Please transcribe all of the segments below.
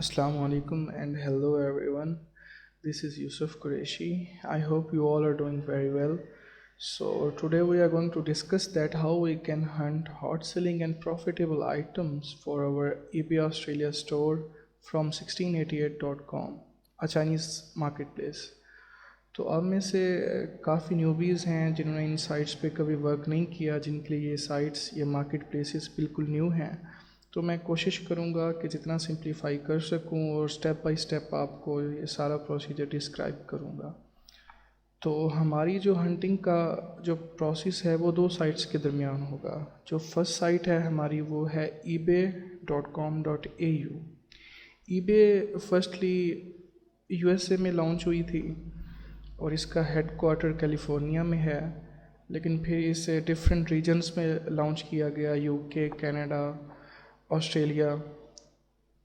Assalamu alaikum and hello everyone. This is Yusuf Qureshi. I hope you all are doing very well. So today we are going to discuss that how we can hunt hot selling and profitable items for our eBay Australia store from 1688.com, a Chinese marketplace. तो आप में से काफ़ी newbies हैं जिन्होंने इन sites पे कभी work नहीं किया, जिनके लिए ये साइट्स ये मार्केट प्लेसेस बिल्कुल न्यू हैं। तो मैं कोशिश करूँगा कि जितना सिंप्लीफाई कर सकूँ और स्टेप बाय स्टेप आपको ये सारा प्रोसीजर डिस्क्राइब करूँगा। तो हमारी जो हंटिंग का जो प्रोसेस है वो दो साइट्स के दरमियान होगा। जो फर्स्ट साइट है हमारी वो है ebay.com.au। ईबे फर्स्टली यूएसए में लॉन्च हुई थी और इसका हेड क्वार्टर कैलिफोर्निया में है, लेकिन फिर इसे डिफरेंट रीजन्स में लॉन्च किया गया, यूके, कनाडा, ऑस्ट्रेलिया।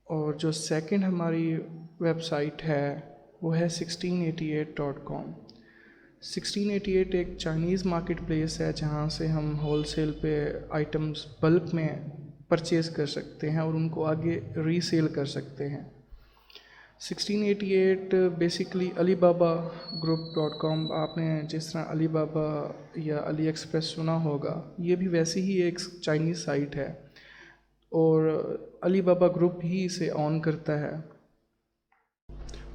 और जो सेकंड हमारी वेबसाइट है वो है 1688.com। 1688 एक चाइनीज़ मार्केट प्लेस है जहाँ से हम होलसेल पे आइटम्स बल्क में परचेज़ कर सकते हैं और उनको आगे रीसेल कर सकते हैं। 1688 बेसिकली अलीबाबा ग्रुप .com, आपने जिस तरह अलीबाबा या अली एक्सप्रेस सुना होगा, ये भी वैसी ही एक चाइनीज़ साइट है और अलीबाबा ग्रुप ही इसे ऑन करता है।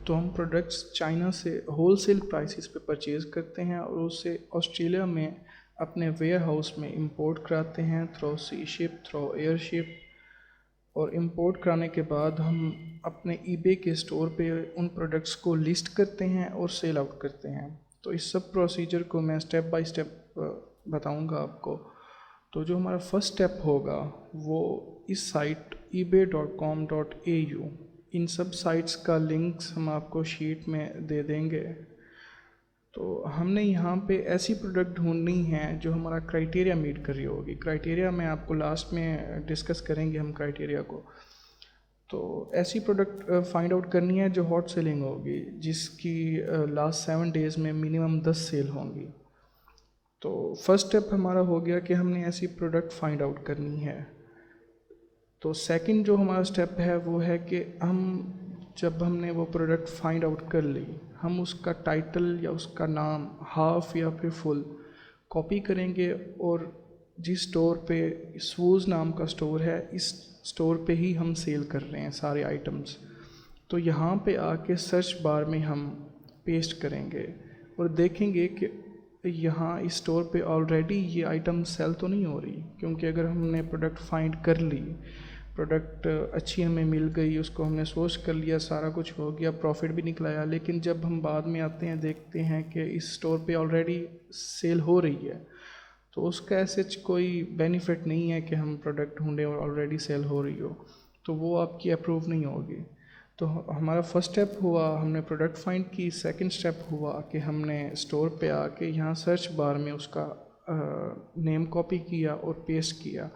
तो हम प्रोडक्ट्स चाइना से होलसेल प्राइसेस पे परचेज़ करते हैं और उसे ऑस्ट्रेलिया में अपने वेयर हाउस में इंपोर्ट कराते हैं through C ship, through air ship. और इंपोर्ट कराने के बाद हम अपने ईबे के स्टोर पे उन प्रोडक्ट्स को लिस्ट करते हैं और सेल आउट करते हैं। तो इस सब प्रोसीजर को मैं स्टेप बाय स्टेप बताऊंगा आपको। तो जो हमारा फर्स्ट स्टेप होगा वो इस साइट ebay.com.au, इन सब साइट्स का लिंक्स हम आपको शीट में दे देंगे। तो हमने यहाँ पे ऐसी प्रोडक्ट ढूंढनी है जो हमारा क्राइटेरिया मीट कर रही होगी। क्राइटेरिया मैं आपको लास्ट में डिस्कस करेंगे हम क्राइटेरिया को। तो ऐसी प्रोडक्ट फाइंड आउट करनी है जो हॉट सेलिंग होगी, जिसकी लास्ट 7 डेज़ में मिनिमम 10 सेल होंगी। तो फर्स्ट स्टेप हमारा हो गया कि हमने ऐसी प्रोडक्ट फाइंड आउट करनी है। तो सेकंड जो हमारा स्टेप है वो है कि जब हमने वो प्रोडक्ट फाइंड आउट कर ली, हम उसका टाइटल या उसका नाम हाफ या फिर फुल कॉपी करेंगे और जिस स्टोर पे स्वूज़ नाम का स्टोर है, इस स्टोर पे ही हम सेल कर रहे हैं सारे आइटम्स। तो यहाँ पे आके सर्च बार में हम पेस्ट करेंगे और देखेंगे कि यहाँ इस स्टोर पे ऑलरेडी ये आइटम सेल तो नहीं हो रही, क्योंकि अगर हमने प्रोडक्ट फाइंड कर ली, प्रोडक्ट अच्छी हमें मिल गई, उसको हमने सोर्स कर लिया, सारा कुछ हो गया, प्रॉफिट भी निकलाया, लेकिन जब हम बाद में आते हैं देखते हैं कि इस स्टोर पे ऑलरेडी सेल हो रही है, तो उसका ऐसे कोई बेनिफिट नहीं है कि हम प्रोडक्ट ढूंढें और ऑलरेडी सेल हो रही हो, तो वो आपकी अप्रूव नहीं होगी। तो हमारा फर्स्ट स्टेप हुआ हमने प्रोडक्ट फाइंड की। सेकंड स्टेप हुआ कि हमने स्टोर पे आके यहाँ सर्च बार में उसका नेम कॉपी किया और पेस्ट किया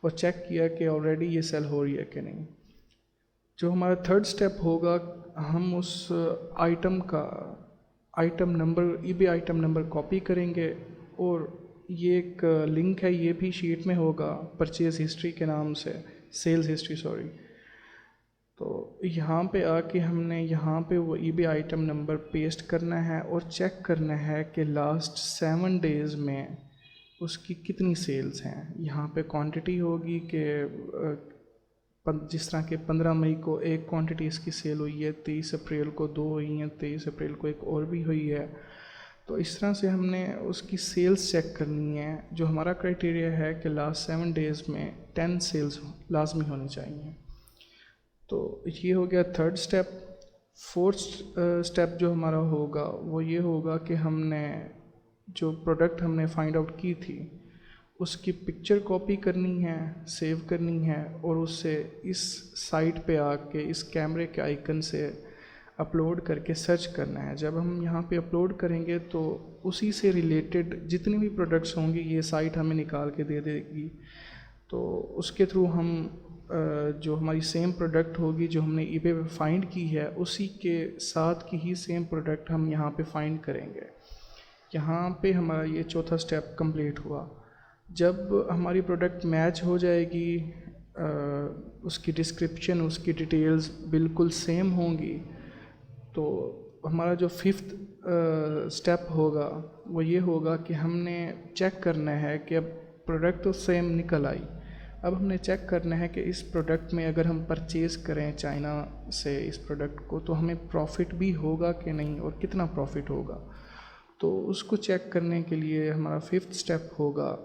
और चेक किया कि ऑलरेडी ये सेल हो रही है कि नहीं। जो हमारा थर्ड स्टेप होगा, हम उस item number, eBay item number copy करेंगे और ये एक लिंक है, ये भी शीट में होगा परचेज़ हिस्ट्री के नाम से, सेल्स हिस्ट्री सॉरी। तो यहाँ पे आके हमने यहाँ पे वो ईबे आइटम नंबर पेस्ट करना है और चेक करना है कि लास्ट 7 डेज़ में उसकी कितनी सेल्स हैं। यहाँ पे क्वांटिटी होगी कि जिस तरह के 15 मई को एक क्वांटिटी इसकी सेल हुई है, 23 अप्रैल को 2 हुई हैं, 23 अप्रैल को एक और भी हुई है। तो इस तरह से हमने उसकी सेल्स चेक करनी है। जो हमारा क्राइटेरिया है कि लास्ट 7 डेज़ में 10 सेल्स लाजमी होनी चाहिए। तो ये हो गया थर्ड स्टेप। फोर्थ स्टेप जो हमारा होगा वो ये होगा कि हमने जो प्रोडक्ट हमने फाइंड आउट की थी उसकी पिक्चर कॉपी करनी है, सेव करनी है और उससे इस साइट पे आके इस कैमरे के आइकन से अपलोड करके सर्च करना है। जब हम यहाँ पे अपलोड करेंगे तो उसी से रिलेटेड जितने भी प्रोडक्ट्स होंगे ये साइट हमें निकाल के दे देगी। तो उसके थ्रू हम जो हमारी सेम प्रोडक्ट होगी जो हमने ईबे पे फाइंड की है, उसी के साथ की ही सेम प्रोडक्ट हम यहाँ पे फाइंड करेंगे। यहाँ पे हमारा ये चौथा स्टेप कंप्लीट हुआ। जब हमारी प्रोडक्ट मैच हो जाएगी उसकी डिस्क्रिप्शन, उसकी डिटेल्स बिल्कुल सेम होंगी, तो हमारा जो फिफ्थ स्टेप होगा वो ये होगा कि हमने चेक करना है कि अब प्रोडक्ट तो सेम निकल आई, अब हमने चेक करना है कि इस प्रोडक्ट में अगर हम परचेज़ करें चाइना से इस प्रोडक्ट को तो हमें प्रॉफिट भी होगा कि नहीं और कितना प्रॉफिट होगा। तो उसको चेक करने के लिए हमारा फिफ्थ स्टेप होगा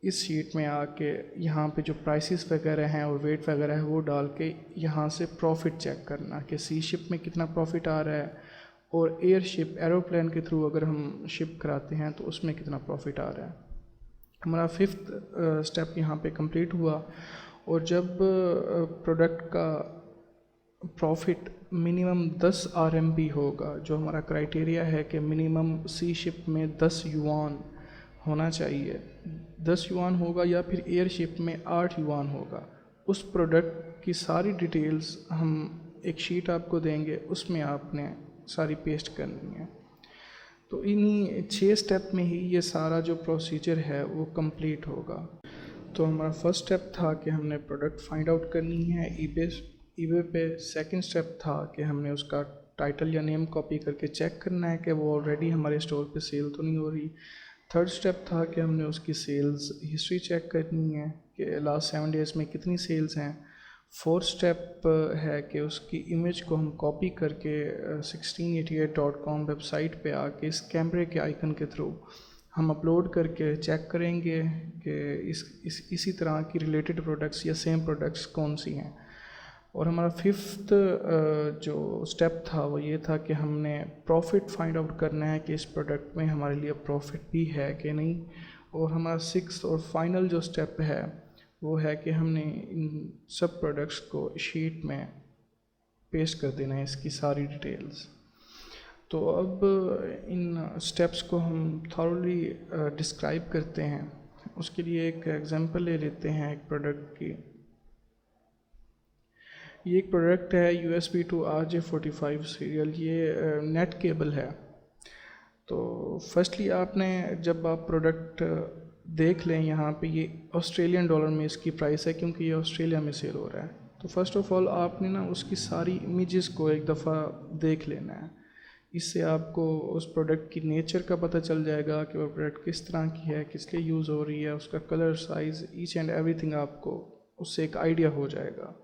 इस शीट में आके यहाँ पे जो प्राइसेस वगैरह हैं और वेट वगैरह है वो डाल के यहाँ से प्रॉफिट चेक करना कि सी शिप में कितना प्रॉफिट आ रहा है और एयर शिप एरोप्लेन के थ्रू अगर हम शिप कराते हैं तो उसमें कितना प्रॉफिट आ रहा है। हमारा फिफ्थ स्टेप यहाँ पे कंप्लीट हुआ। और जब प्रोडक्ट का प्रॉफिट मिनिमम 10 RMB होगा, जो हमारा क्राइटेरिया है कि मिनिमम सी शिप में 10 युआन होना चाहिए, 10 युआन होगा या फिर एयर शिप में 8 युआन होगा, उस प्रोडक्ट की सारी डिटेल्स हम एक शीट आपको देंगे, उसमें आपने सारी पेस्ट करनी है। तो इन्हीं 6 स्टेप में ही ये सारा जो प्रोसीजर है वो कंप्लीट होगा। तो हमारा फर्स्ट स्टेप था कि हमने प्रोडक्ट फाइंड आउट करनी है ईबे पे। सेकंड स्टेप था कि हमने उसका टाइटल या नेम कॉपी करके चेक करना है कि वो ऑलरेडी हमारे स्टोर पे सेल तो नहीं हो रही। थर्ड स्टेप था कि हमने उसकी सेल्स हिस्ट्री चेक करनी है कि लास्ट 7 डेज़ में कितनी सेल्स हैं। फोर्थ स्टेप है कि उसकी इमेज को हम कॉपी करके 1688.com वेबसाइट पे आके इस कैमरे के आइकन के थ्रू हम अपलोड करके चेक करेंगे कि इसी तरह की रिलेटेड प्रोडक्ट्स या सेम प्रोडक्ट्स कौन सी हैं। और हमारा फिफ्थ जो स्टेप था वो ये था कि हमने प्रॉफिट फाइंड आउट करना है कि इस प्रोडक्ट में हमारे लिए प्रॉफिट भी है कि नहीं। और हमारा सिक्स्थ और फाइनल जो स्टेप है वो है कि हमने इन सब प्रोडक्ट्स को शीट में पेस्ट कर देना है, इसकी सारी डिटेल्स। तो अब इन स्टेप्स को हम थॉरली डिस्क्राइब करते हैं। उसके लिए एक एग्जांपल ले लेते हैं एक प्रोडक्ट की। ये एक प्रोडक्ट है USB to RJ45 सीरियल, ये नेट केबल है। तो फर्स्टली आपने जब आप प्रोडक्ट देख लें, यहाँ पे ये ऑस्ट्रेलियन डॉलर में इसकी प्राइस है क्योंकि ये ऑस्ट्रेलिया में सेल हो रहा है। तो फर्स्ट ऑफ ऑल आपने ना उसकी सारी इमेजेस को एक दफ़ा देख लेना है। इससे आपको उस प्रोडक्ट की नेचर का पता चल जाएगा कि वो प्रोडक्ट किस तरह की है, किस लिए यूज़ हो रही है, उसका colour, size, each and everything आपको उससे एक आइडिया हो जाएगा।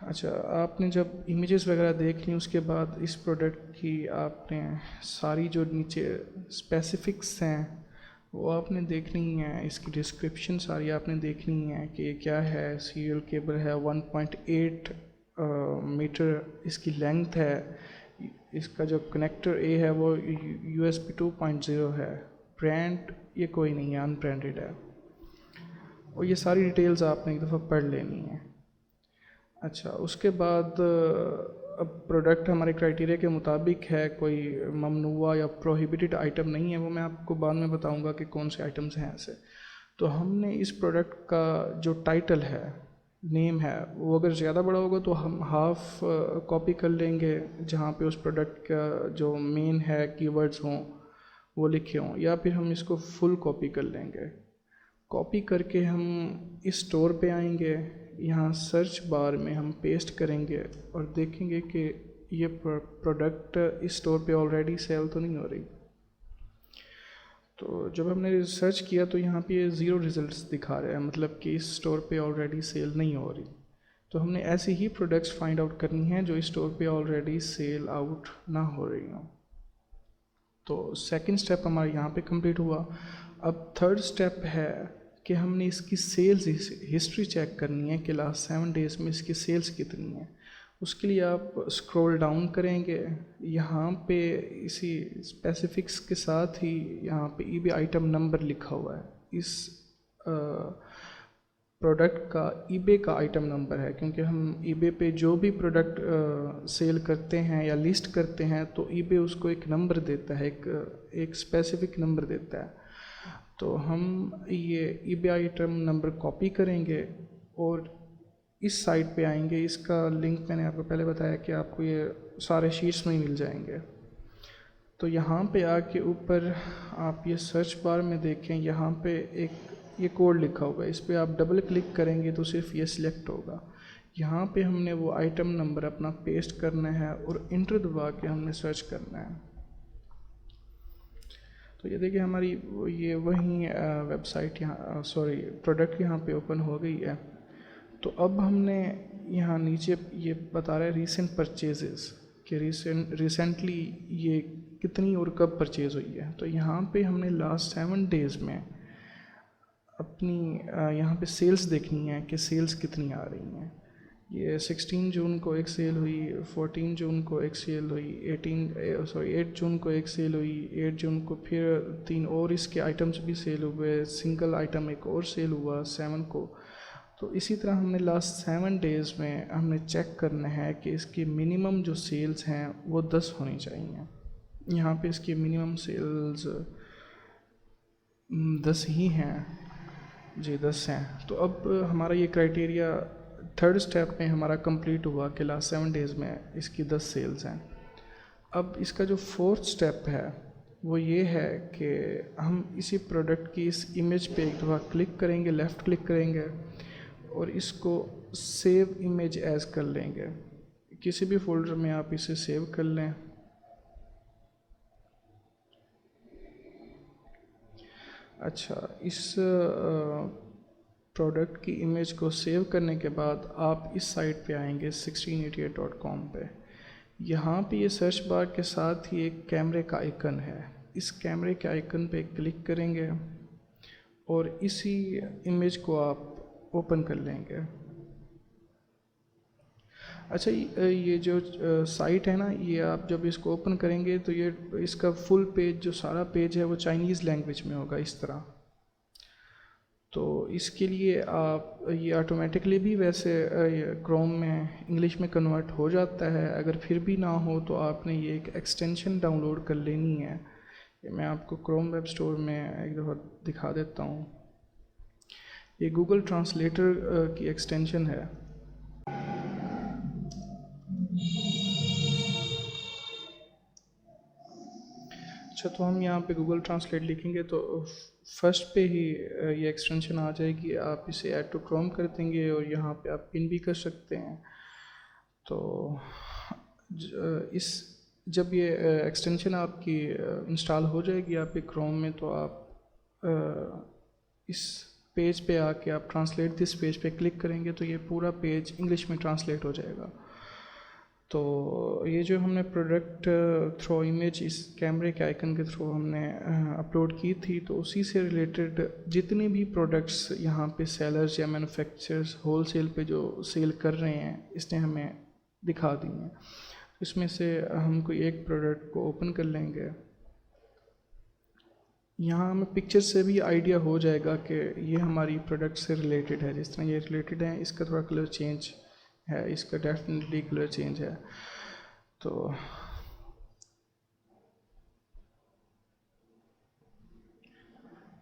अच्छा, आपने जब इमेजेस वगैरह देख ली उसके बाद इस प्रोडक्ट की आपने सारी जो नीचे स्पेसिफिक्स हैं वो आपने देखनी है। इसकी डिस्क्रिप्शन सारी आपने देखनी है कि ये क्या है। सीरियल केबल है, 1.8 मीटर इसकी लेंथ है। इसका जो कनेक्टर ए है वो USB 2.0 है। ब्रांड ये कोई नहीं है, अनब्रांडेड है। और ये सारी डिटेल्स आपने एक दफ़ा पढ़ लेनी है। अच्छा, उसके बाद अब प्रोडक्ट हमारे क्राइटेरिया के मुताबिक है, कोई ममनुआ या प्रोहिबिटेड आइटम नहीं है, वो मैं आपको बाद में बताऊंगा कि कौन से आइटम्स हैं ऐसे। तो हमने इस प्रोडक्ट का जो टाइटल है, नेम है, वो अगर ज़्यादा बड़ा होगा तो हम हाफ कॉपी कर लेंगे जहाँ पे उस प्रोडक्ट का जो मेन है कीवर्ड्स हों वो लिखे हों, या फिर हम इसको फुल कॉपी कर लेंगे। कॉपी करके हम इस स्टोर पे आएंगे, यहाँ सर्च बार में हम पेस्ट करेंगे और देखेंगे कि ये प्रोडक्ट इस स्टोर पे ऑलरेडी सेल तो नहीं हो रही। तो जब हमने सर्च किया तो यहाँ पे ये 0 रिजल्ट्स दिखा रहा है, मतलब कि इस स्टोर पे ऑलरेडी सेल नहीं हो रही। तो हमने ऐसी ही प्रोडक्ट्स फाइंड आउट करनी है जो इस स्टोर पे ऑलरेडी सेल आउट ना हो रही हों। तो सेकंड स्टेप हमारा यहाँ पे कंप्लीट हुआ। अब थर्ड स्टेप है कि हमने इसकी सेल्स हिस्ट्री चेक करनी है कि लास्ट 7 डेज़ में इसकी सेल्स कितनी है। उसके लिए आप स्क्रॉल डाउन करेंगे, यहाँ पे इसी स्पेसिफिक्स के साथ ही यहाँ पे ईबे आइटम नंबर लिखा हुआ है। इस प्रोडक्ट का ईबे का आइटम नंबर है, क्योंकि हम ईबे पे जो भी प्रोडक्ट सेल करते हैं या लिस्ट करते हैं तो ईबे उसको एक नंबर देता है, एक स्पेसिफिक नंबर देता है। तो हम ये ईबे आइटम नंबर कॉपी करेंगे और इस साइट पे आएंगे। इसका लिंक मैंने आपको पहले बताया कि आपको ये सारे शीट्स में ही मिल जाएंगे। तो यहाँ पे आके ऊपर आप ये सर्च बार में देखें, यहाँ पे एक ये कोड लिखा हुआ है, इस पर आप डबल क्लिक करेंगे तो सिर्फ ये सिलेक्ट होगा। यहाँ पे हमने वो आइटम नंबर अपना पेस्ट करना है और इंटर दबा के हमने सर्च करना है। तो ये देखिए हमारी ये वही वेबसाइट यहाँ प्रोडक्ट यहाँ पे ओपन हो गई है। तो अब हमने यहाँ नीचे ये बता रहा है रीसेंट परचेजेस कि रिसेंटली ये कितनी और कब परचेज हुई है। तो यहाँ पे हमने लास्ट 7 डेज़ में अपनी यहाँ पे सेल्स देखनी है कि सेल्स कितनी आ रही हैं। ये 16 जून को एक सेल हुई, 14 जून को एक सेल हुई, 8 जून को एक सेल हुई, 8 जून को फिर 3 और इसके आइटम्स भी सेल हुए, सिंगल आइटम एक और सेल हुआ 7 को। तो इसी तरह हमने लास्ट 7 डेज़ में हमने चेक करना है कि इसकी मिनिमम जो सेल्स हैं वो 10 होनी चाहिए। यहाँ पे इसकी मिनिमम सेल्स 10 ही हैं जी, 10 हैं। तो अब हमारा ये क्राइटेरिया 3rd स्टेप में हमारा कंप्लीट हुआ कि लास्ट 7 डेज़ में इसकी 10 सेल्स हैं। अब इसका जो 4th स्टेप है वो ये है कि हम इसी प्रोडक्ट की इस इमेज पे एक दफ़ा क्लिक करेंगे, लेफ़्ट क्लिक करेंगे और इसको सेव इमेज एज़ कर लेंगे। किसी भी फोल्डर में आप इसे सेव कर लें। अच्छा, इस प्रोडक्ट की इमेज को सेव करने के बाद आप इस साइट पे आएंगे 1688.com पे। यहाँ पे ये सर्च बार के साथ ही एक कैमरे का आइकन है, इस कैमरे के आइकन पे क्लिक करेंगे और इसी इमेज को आप ओपन कर लेंगे। अच्छा, ये जो साइट है ना, ये आप जब इसको ओपन करेंगे तो ये इसका फुल पेज, जो सारा पेज है वो चाइनीज़ लैंग्वेज में होगा इस तरह। तो इसके लिए आप ये ऑटोमेटिकली भी वैसे क्रोम में इंग्लिश में कन्वर्ट हो जाता है। अगर फिर भी ना हो तो आपने ये एक एक्सटेंशन डाउनलोड कर लेनी है। ये मैं आपको क्रोम वेब स्टोर में एक दफ़ा दिखा देता हूँ। ये गूगल ट्रांसलेटर की एक्सटेंशन है। अच्छा, तो हम यहाँ पे गूगल ट्रांसलेट लिखेंगे तो फर्स्ट पे ही ये एक्सटेंशन आ जाएगी। आप इसे ऐड टू क्रोम कर देंगे और यहाँ पे आप पिन भी कर सकते हैं। तो जब ये एक्सटेंशन आपकी इंस्टॉल हो जाएगी आपके क्रोम में, तो आप इस पेज पे आके आप ट्रांसलेट दिस पेज पे क्लिक करेंगे तो ये पूरा पेज इंग्लिश में ट्रांसलेट हो जाएगा। तो ये जो हमने प्रोडक्ट थ्रो इमेज इस कैमरे के आइकन के थ्रू हमने अपलोड की थी, तो उसी से रिलेटेड जितने भी प्रोडक्ट्स यहाँ पे सेलर्स या मैन्युफैक्चरर्स होलसेल पे जो सेल कर रहे हैं, इसने हमें दिखा दी हैं। इसमें से हम कोई एक प्रोडक्ट को ओपन कर लेंगे। यहाँ हमें पिक्चर से भी आइडिया हो जाएगा कि ये हमारी प्रोडक्ट से रिलेटेड है। जिस तरह ये रिलेटेड है, इसका थोड़ा कलर चेंज है, इसका डेफिनेटली कलर चेंज है। तो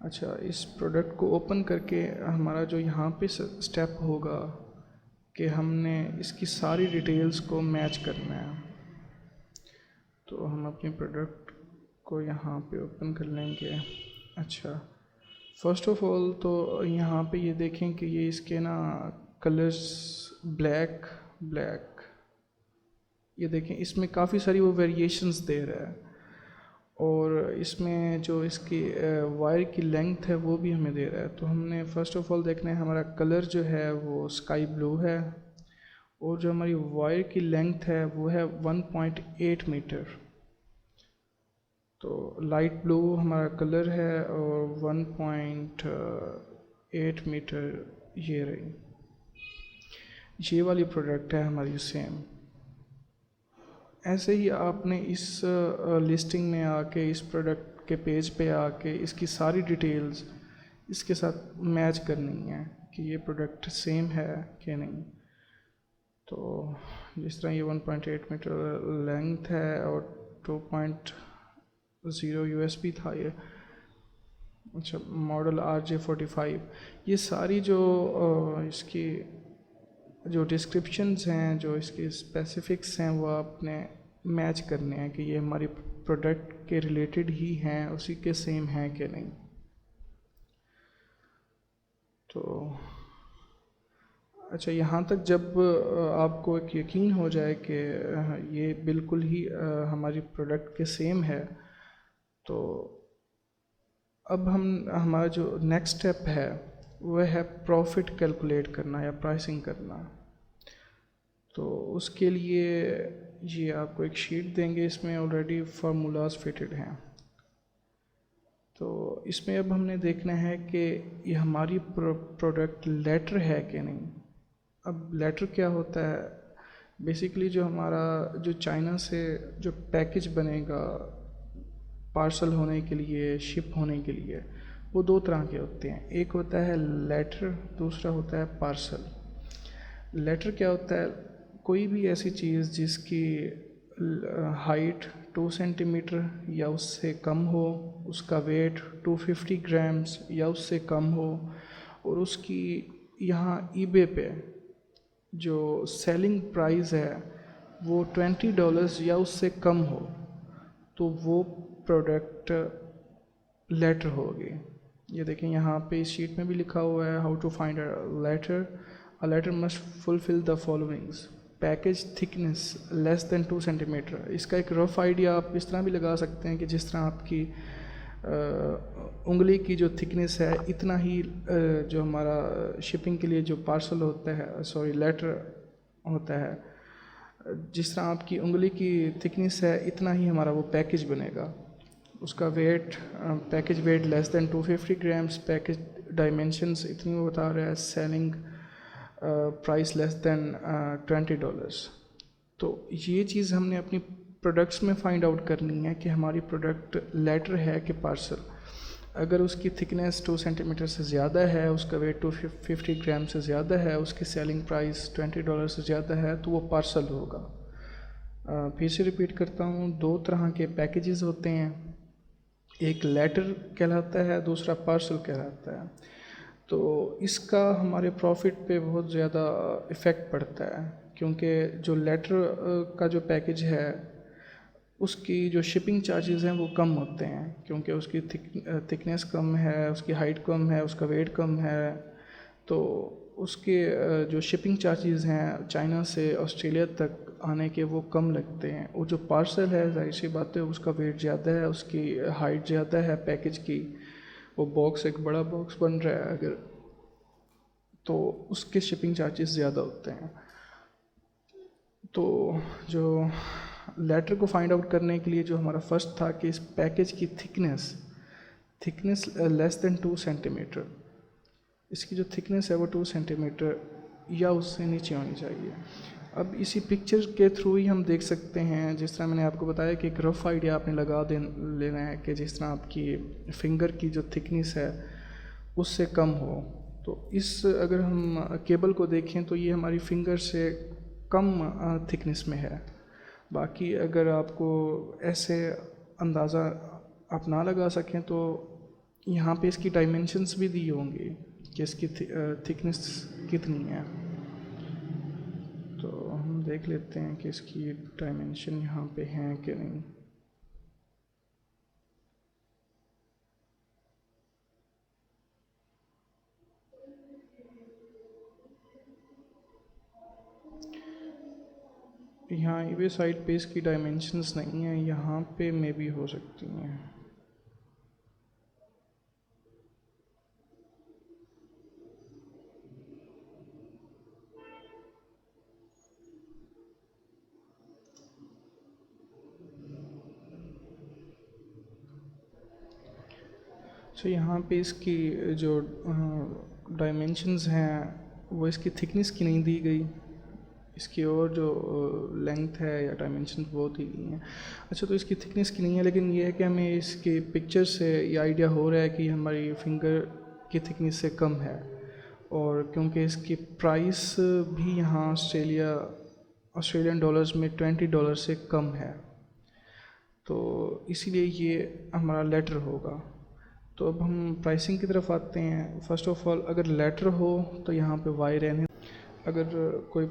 अच्छा, इस प्रोडक्ट को ओपन करके हमारा जो यहाँ पे स्टेप होगा कि हमने इसकी सारी डिटेल्स को मैच करना है। तो हम अपने प्रोडक्ट को यहाँ पे ओपन कर लेंगे। अच्छा, फर्स्ट ऑफ ऑल तो यहाँ पे ये देखें कि ये इसके ना कलर्स ब्लैक, ये देखें इसमें काफ़ी सारी वो वेरिएशंस दे रहा है और इसमें जो इसकी वायर की लेंथ है वो भी हमें दे रहा है। तो हमने फ़र्स्ट ऑफ ऑल देखना है हमारा कलर जो है वो स्काई ब्लू है और जो हमारी वायर की लेंथ है वो है 1.8 मीटर। तो लाइट ब्लू हमारा कलर है और 1.8 मीटर ये रही। ये वाली प्रोडक्ट है हमारी सेम। ऐसे ही आपने इस लिस्टिंग में आके, इस प्रोडक्ट के पेज पे आके इसकी सारी डिटेल्स इसके साथ मैच करनी है कि ये प्रोडक्ट सेम है कि नहीं। तो जिस तरह ये 1.8 मीटर लेंथ है और 2.0 USB था ये। अच्छा, मॉडल RJ45। ये सारी जो इसकी जो डिस्क्रिप्शंस हैं, जो इसके स्पेसिफिक्स हैं, वो आपने मैच करने हैं कि ये हमारी प्रोडक्ट के रिलेटेड ही हैं, उसी के सेम हैं कि नहीं। तो अच्छा, यहाँ तक जब आपको एक यकीन हो जाए कि ये बिल्कुल ही हमारी प्रोडक्ट के सेम है, तो अब हमारा जो नेक्स्ट स्टेप है वह है प्रॉफिट कैलकुलेट करना या प्राइसिंग करना। तो उसके लिए ये आपको एक शीट देंगे, इसमें ऑलरेडी फार्मूलाज फिटेड हैं। तो इसमें अब हमने देखना है कि ये हमारी प्रोडक्ट लेटर है कि नहीं। अब लेटर क्या होता है? बेसिकली जो हमारा जो चाइना से जो पैकेज बनेगा पार्सल होने के लिए, शिप होने के लिए, वो दो तरह के होते हैं। एक होता है लेटर, दूसरा होता है पार्सल। लेटर क्या होता है? कोई भी ऐसी चीज़ जिसकी हाइट 2 सेंटीमीटर या उससे कम हो, उसका वेट 250 ग्राम्स या उससे कम हो, और उसकी यहाँ ईबे पे जो सेलिंग प्राइस है वो $20 या उससे कम हो, तो वो प्रोडक्ट लेटर होगी। ये देखें यहाँ पे इस शीट में भी लिखा हुआ है, how to find a letter must fulfil the followings. Package thickness less than 2 centimetre. इसका एक रफ आइडिया आप इस तरह भी लगा सकते हैं कि जिस तरह आपकी उंगली की जो थिकनेस है, इतना ही जो हमारा शिपिंग के लिए जो पार्सल होता है, सॉरी लेटर होता है, जिस तरह आपकी उंगली की थिकनेस है इतना ही हमारा वो पैकेज बनेगा। उसका weight, package weight less than 250 grams, package dimensions इतनी वो बता रहा है, सेलिंग प्राइस लेस देन $20। तो ये चीज़ हमने अपनी प्रोडक्ट्स में फाइंड आउट करनी है कि हमारी प्रोडक्ट लेटर है कि पार्सल। अगर उसकी थिकनेस 2 सेंटीमीटर से ज़्यादा है, उसका वेट 250 ग्राम से ज़्यादा है, उसकी सेलिंग प्राइस $20 से ज़्यादा है, तो वो पार्सल होगा। फिर से रिपीट करता हूँ, दो तरह के पैकेजेस होते हैं, एक लेटर कहलाता है, दूसरा पार्सल कहलाता है। तो इसका हमारे प्रॉफिट पे बहुत ज़्यादा इफ़ेक्ट पड़ता है, क्योंकि जो लेटर का जो पैकेज है उसकी जो शिपिंग चार्जेस हैं वो कम होते हैं, क्योंकि उसकी थिकनेस कम है, उसकी हाइट कम है, उसका वेट कम है। तो उसके जो शिपिंग चार्जेस हैं चाइना से ऑस्ट्रेलिया तक आने के वो कम लगते हैं। वो जो पार्सल है, जाहिर सी बात है, उसका वेट ज़्यादा है, उसकी हाइट ज़्यादा है पैकेज की, वो बॉक्स एक बड़ा बॉक्स बन रहा है अगर, तो उसके शिपिंग चार्जेस ज़्यादा होते हैं। तो जो लेटर को फाइंड आउट करने के लिए जो हमारा फर्स्ट था कि इस पैकेज की थिकनेस लेस देन 2 सेंटीमीटर, इसकी जो थिकनेस है वो 2 सेंटीमीटर या उससे नीचे होनी चाहिए। अब इसी पिक्चर के थ्रू ही हम देख सकते हैं, जिस तरह मैंने आपको बताया कि एक रफ आइडिया आपने लगा लेना है कि जिस तरह आपकी फिंगर की जो थिकनेस है उससे कम हो। तो इस अगर हम केबल को देखें तो ये हमारी फिंगर से कम थिकनेस में है। बाकी अगर आपको ऐसे अंदाज़ा आप ना लगा सकें तो यहाँ पे इसकी डायमेंशंस भी दी होंगी कि इसकी थिकनेस कितनी है। तो हम देख लेते हैं कि इसकी डायमेंशन यहाँ पे हैं कि नहीं। यहाँ ईबे साइट पे इसकी डायमेंशंस नहीं है, यहाँ पे मे भी हो सकती हैं। तो यहाँ पे इसकी जो डायमेंशंस हैं वो इसकी थिकनेस की नहीं दी गई, इसकी और जो लेंथ है या डायमेंशन वो दी गई हैं। अच्छा, तो इसकी थिकनेस की नहीं है, लेकिन ये है कि हमें इसके पिक्चर से ये आइडिया हो रहा है कि हमारी फिंगर की थिकनेस से कम है, और क्योंकि इसकी प्राइस भी यहाँ ऑस्ट्रेलियन डॉलर्स में $20 से कम है, तो इसीलिए ये हमारा लेटर होगा। तो अब हम प्राइसिंग की तरफ आते हैं। फ़र्स्ट ऑफ ऑल, अगर लेटर हो तो यहाँ पे वाई रहने, अगर कोई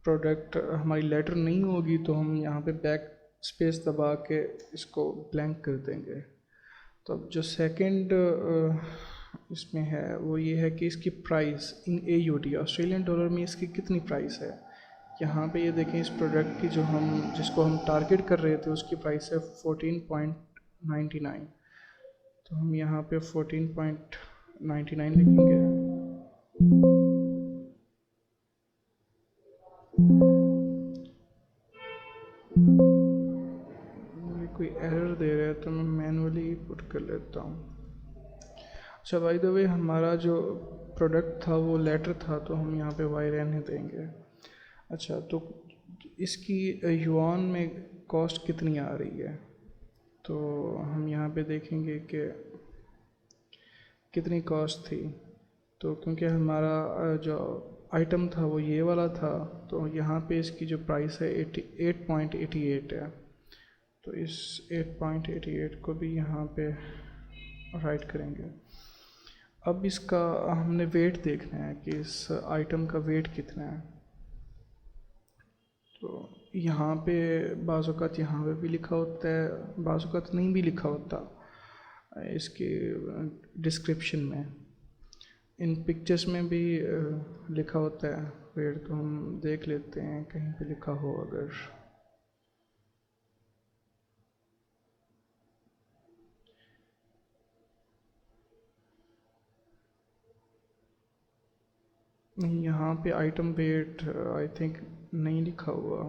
प्रोडक्ट हमारी लेटर नहीं होगी तो हम यहाँ पे बैक स्पेस दबा के इसको ब्लैंक कर देंगे। तो अब जो सेकंड इसमें है वो ये है कि इसकी price in AUD Australian dollar में इसकी कितनी प्राइस है। यहाँ पे ये देखें इस प्रोडक्ट की जो हम जिसको हम टारगेट कर रहे थे उसकी प्राइस है 14.99। तो हम यहाँ पे 14.99 लिखेंगे। ये कोई एरर दे रहा है तो मैं मैनुअली पुट कर लेता हूँ। अच्छा बाय द वे हमारा जो प्रोडक्ट था वो लेटर था तो हम यहाँ पे वाई रहने देंगे। अच्छा तो इसकी युआन में कॉस्ट कितनी आ रही है, तो हम यहाँ पे देखेंगे कि कितनी कॉस्ट थी। तो क्योंकि हमारा जो आइटम था वो ये वाला था तो यहाँ पे इसकी जो प्राइस है 8.88 है। तो इस 8.88 को भी यहाँ पे राइट करेंगे। अब इसका हमने वेट देखना है कि इस आइटम का वेट कितना है। तो यहाँ पे बाज़ औक़ात यहाँ पे भी लिखा होता है, बाज़ औक़ात नहीं भी लिखा होता इसके डिस्क्रिप्शन में। इन पिक्चर्स में भी लिखा होता है वेट, तो हम देख लेते हैं कहीं पे लिखा हो अगर। नहीं, यहाँ पे आइटम वेट आई थिंक नहीं लिखा हुआ।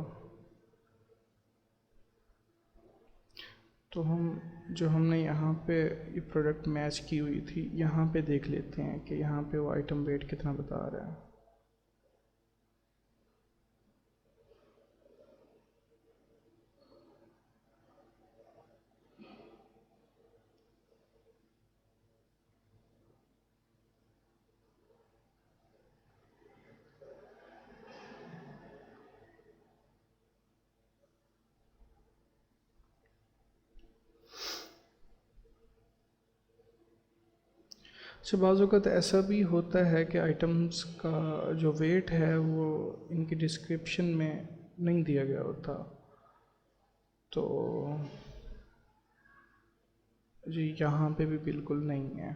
तो हमने यहाँ पे ये प्रोडक्ट मैच की हुई थी, यहाँ पे देख लेते हैं कि यहाँ पे वो आइटम वेट कितना बता रहा है। अच्छा बाज़ औक़ात ऐसा भी होता है कि आइटम्स का जो वेट है वो इनकी डिस्क्रिप्शन में नहीं दिया गया होता। तो जी यहाँ पे भी बिल्कुल नहीं है।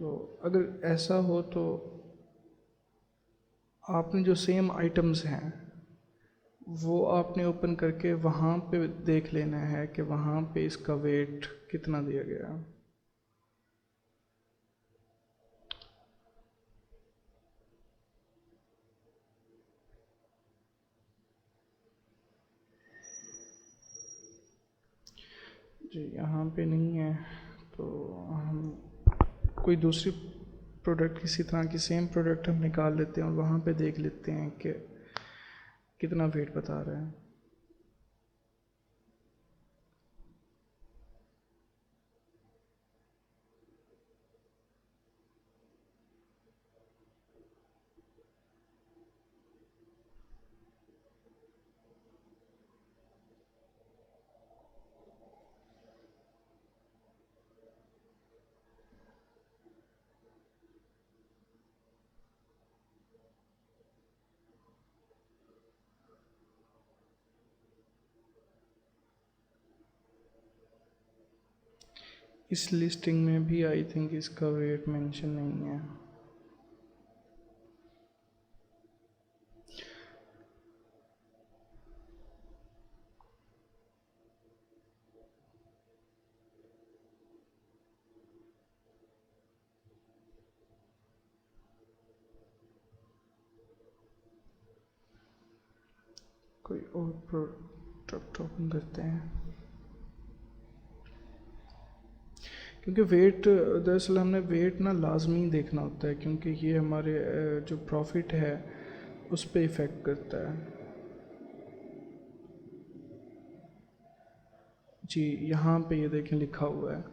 तो अगर ऐसा हो तो आपने जो सेम आइटम्स हैं वो आपने ओपन करके वहाँ पे देख लेना है कि वहाँ पे इसका वेट कितना दिया गया है। जी यहाँ पे नहीं है। तो हम कोई दूसरी प्रोडक्ट किसी तरह की सेम प्रोडक्ट हम निकाल लेते हैं और वहाँ पे देख लेते हैं कि कितना वेट बता रहा है। इस लिस्टिंग में भी आई थिंक इसका वेट मेंशन नहीं है। कोई और प्रोडक्ट ओपन करते हैं, क्योंकि वेट दरअसल हमने वेट ना लाजमी देखना होता है क्योंकि ये हमारे जो प्रॉफिट है उस पर इफ़ेक्ट करता है। जी यहाँ पे ये देखें लिखा हुआ है,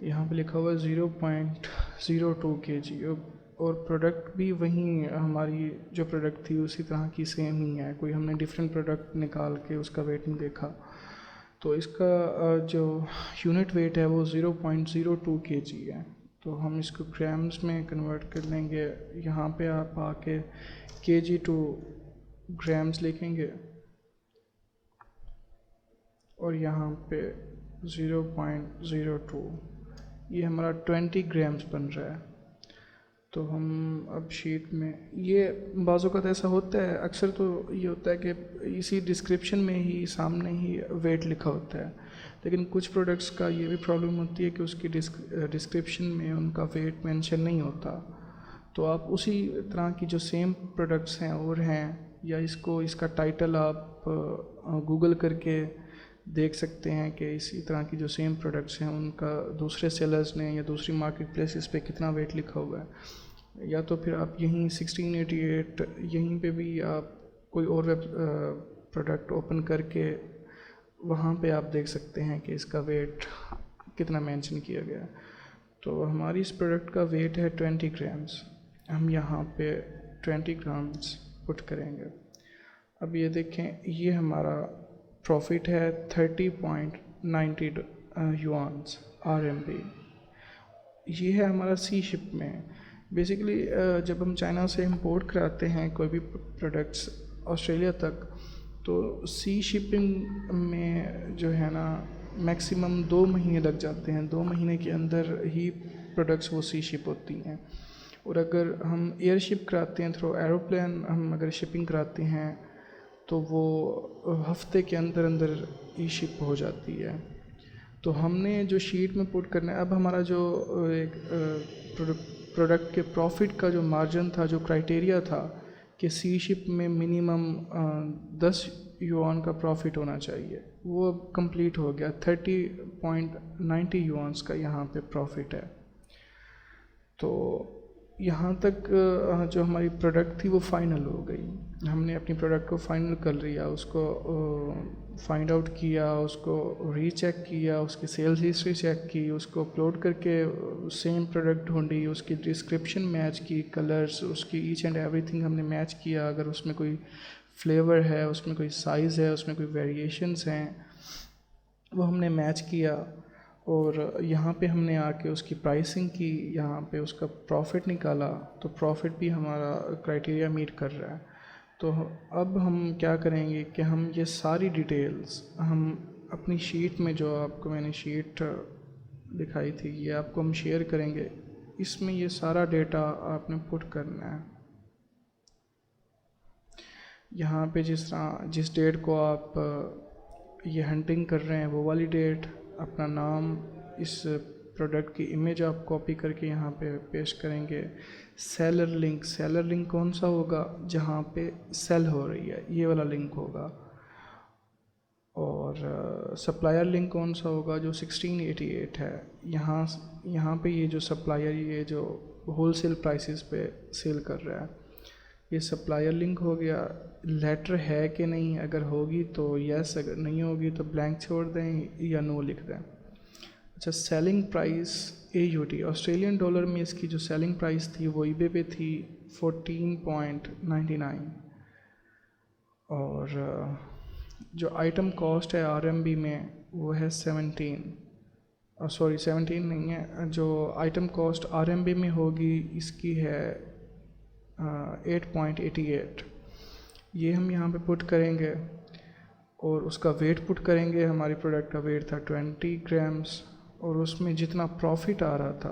यहाँ पे लिखा हुआ है 0.02 kg और प्रोडक्ट भी वहीं हमारी जो प्रोडक्ट थी उसी तरह की सेम ही है, कोई हमने डिफरेंट प्रोडक्ट निकाल के उसका वेट नहीं देखा। तो इसका जो यूनिट वेट है वो 0.02 kg है। तो हम इसको ग्राम्स में कन्वर्ट कर लेंगे। यहाँ पे आप आके kg टू ग्राम्स लिखेंगे और यहाँ पे 0.02 ये हमारा 20 ग्राम्स बन रहा है। तो हम अब शीट में ये बाज़ों का ऐसा होता है, अक्सर तो ये होता है कि इसी डिस्क्रिप्शन में ही सामने ही वेट लिखा होता है, लेकिन कुछ प्रोडक्ट्स का ये भी प्रॉब्लम होती है कि उसकी डिस्क्रिप्शन में उनका वेट मेंशन नहीं होता। तो आप उसी तरह की जो सेम प्रोडक्ट्स हैं और हैं, या इसका टाइटल आप गूगल करके देख सकते हैं कि इसी तरह की जो सेम प्रोडक्ट्स हैं उनका दूसरे सेलर्स ने या दूसरी मार्केट प्लेसेस पे कितना वेट लिखा हुआ है। या तो फिर आप यहीं 1688 यहीं पे भी आप कोई और वेब प्रोडक्ट ओपन करके वहाँ पे आप देख सकते हैं कि इसका वेट कितना मेंशन किया गया है। तो हमारी इस प्रोडक्ट का वेट है 20 ग्राम्स। हम यहाँ पे 20 ग्राम्स पुट करेंगे। अब ये देखें, ये हमारा प्रॉफिट है 30.90 युआन्स RMB। ये है हमारा सी शिप में। बेसिकली जब हम चाइना से इंपोर्ट कराते हैं कोई भी प्रोडक्ट्स ऑस्ट्रेलिया तक, तो सी शिपिंग में जो है ना मैक्सिमम 2 महीने लग जाते हैं। 2 महीने के अंदर ही प्रोडक्ट्स वो सी शिप होती हैं। और अगर हम एयर शिप कराते हैं थ्रू एरोप्लेन, हम अगर शिपिंग कराते हैं तो वो हफ्ते के अंदर अंदर ही शिप हो जाती है। तो हमने जो शीट में पुट करना है, अब हमारा जो एक प्रोडक्ट के प्रॉफिट का जो मार्जिन था, जो क्राइटेरिया था कि सी शिप में मिनिमम 10 युआन का प्रॉफिट होना चाहिए, वो अब कंप्लीट हो गया। 30.90 युआन्स का यहाँ पे प्रॉफिट है। तो यहाँ तक जो हमारी प्रोडक्ट थी वो फाइनल हो गई। हमने अपनी प्रोडक्ट को फाइनल कर लिया, उसको फाइंड आउट किया, उसको रीचेक किया, उसकी सेल्स हिस्ट्री चेक की, उसको अपलोड करके सेम प्रोडक्ट ढूंढी, उसकी डिस्क्रिप्शन मैच की, कलर्स उसकी ईच एंड एवरीथिंग हमने मैच किया। अगर उसमें कोई फ्लेवर है, उसमें कोई साइज़ है, उसमें कोई वेरिएशंस हैं, वो हमने मैच किया। और यहाँ पे हमने आके उसकी प्राइसिंग की, यहाँ पे उसका प्रॉफिट निकाला, तो प्रॉफिट भी हमारा क्राइटेरिया मीट कर रहा है। तो अब हम क्या करेंगे कि हम ये सारी डिटेल्स हम अपनी शीट में, जो आपको मैंने शीट दिखाई थी, ये आपको हम शेयर करेंगे। इसमें ये सारा डेटा आपने पुट करना है। यहाँ पे जिस डेट को आप ये हंटिंग कर रहे हैं वो वाली डेट, अपना नाम, इस प्रोडक्ट की इमेज आप कॉपी करके यहाँ पे पेस्ट करेंगे। सेलर लिंक कौन सा होगा, जहाँ पे सेल हो रही है, ये वाला लिंक होगा। और सप्लायर लिंक कौन सा होगा, जो 1688 है। यहाँ पे ये जो सप्लायर, ये जो होलसेल प्राइसेस पे सेल कर रहा है, ये सप्लायर लिंक हो गया। लेटर है कि नहीं, अगर होगी तो यस, अगर नहीं होगी तो ब्लैंक छोड़ दें या नो लिख दें। अच्छा, selling price AUD, Australian dollar में इसकी जो सेलिंग प्राइस थी वो eBay पे थी 14.99। और जो आइटम कॉस्ट है RMB में वो है 17 नहीं है, जो आइटम कॉस्ट RMB में होगी इसकी है 8.88। ये हम यहाँ पे पुट करेंगे और उसका वेट पुट करेंगे। हमारी प्रोडक्ट का वेट था 20 ग्राम्स, और उसमें जितना प्रॉफिट आ रहा था